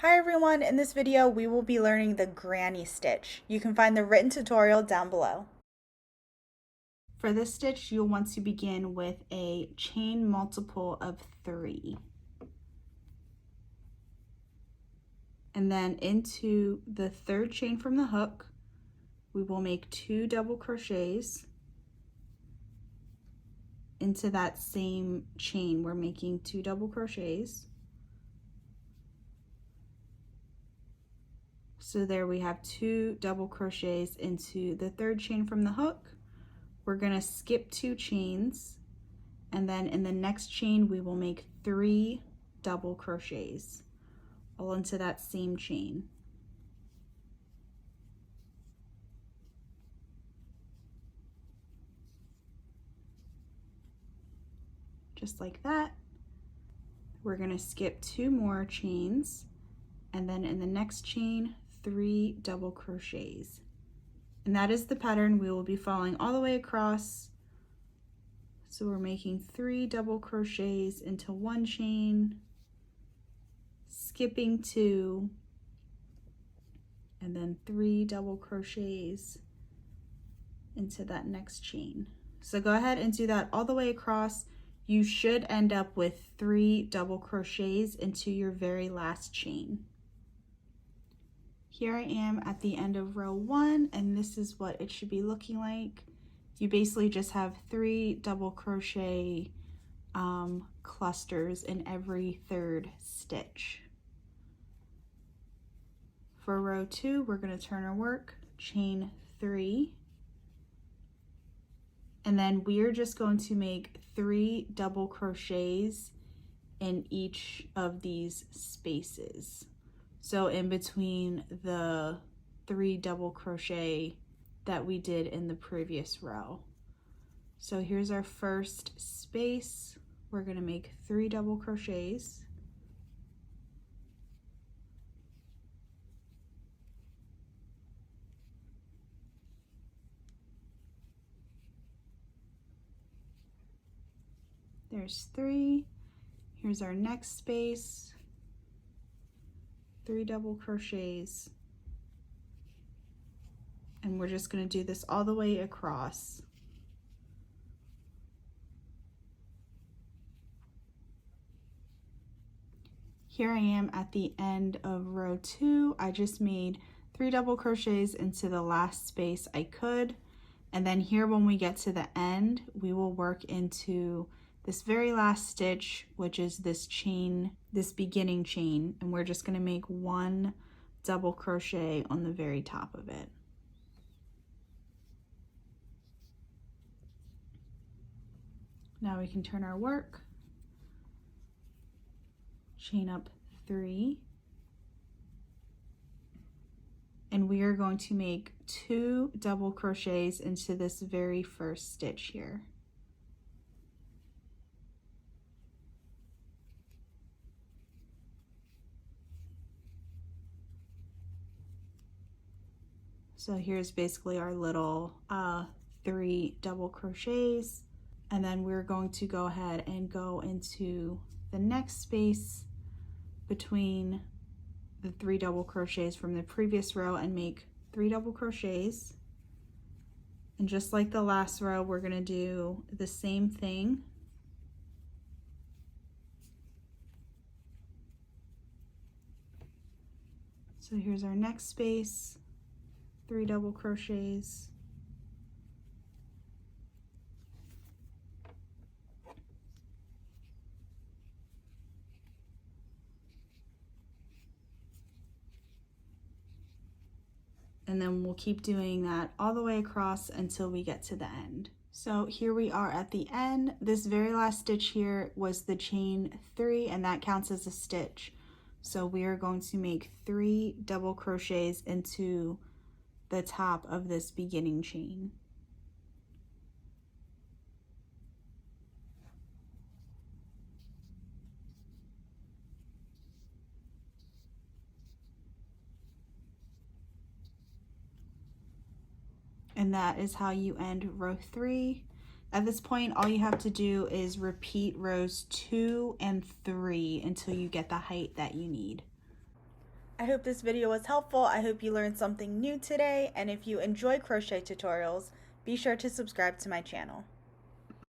Hi everyone, in this video we will be learning the granny stitch. You can find the written tutorial down below. For this stitch, you'll want to begin with a chain multiple of 3. And then into the third chain from the hook, we will make 2 double crochets. Into that same chain, we're making 2 double crochets. So there we have 2 double crochets into the third chain from the hook. We're gonna skip 2 chains, and then in the next chain we will make 3 double crochets all into that same chain. Just like that. We're gonna skip 2 more chains, and then in the next chain 3 double crochets. And that is the pattern we will be following all the way across. So we're making 3 double crochets into one chain, skipping 2, and then 3 double crochets into that next chain. So go ahead and do that all the way across. You should end up with 3 double crochets into your very last chain. Here I am at the end of row 1, and this is what it should be looking like. You basically just have 3 double crochet clusters in every third stitch. For row 2, we're going to turn our work, chain 3, and then we're just going to make 3 double crochets in each of these spaces. So in between the 3 double crochet that we did in the previous row. So here's our first space. We're going to make 3 double crochets. There's 3. Here's our next space. 3 double crochets. And we're just going to do this all the way across. Here I am at the end of row 2. I just made 3 double crochets into the last space I could. And then here when we get to the end, we will work into this very last stitch, which is this chain, this beginning chain, and we're just going to make 1 double crochet on the very top of it. Now we can turn our work, chain up 3, and we are going to make 2 double crochets into this very first stitch here. So here's basically our little 3 double crochets, and then we're going to go ahead and go into the next space between the 3 double crochets from the previous row and make 3 double crochets. And just like the last row, we're going to do the same thing. So here's our next space, 3 double crochets. And then we'll keep doing that all the way across until we get to the end. So here we are at the end. This very last stitch here was the chain 3, and that counts as a stitch. So we are going to make 3 double crochets into the top of this beginning chain. And that is how you end row 3. At this point, all you have to do is repeat rows 2 and 3 until you get the height that you need. I hope this video was helpful. I hope you learned something new today, and if you enjoy crochet tutorials, be sure to subscribe to my channel.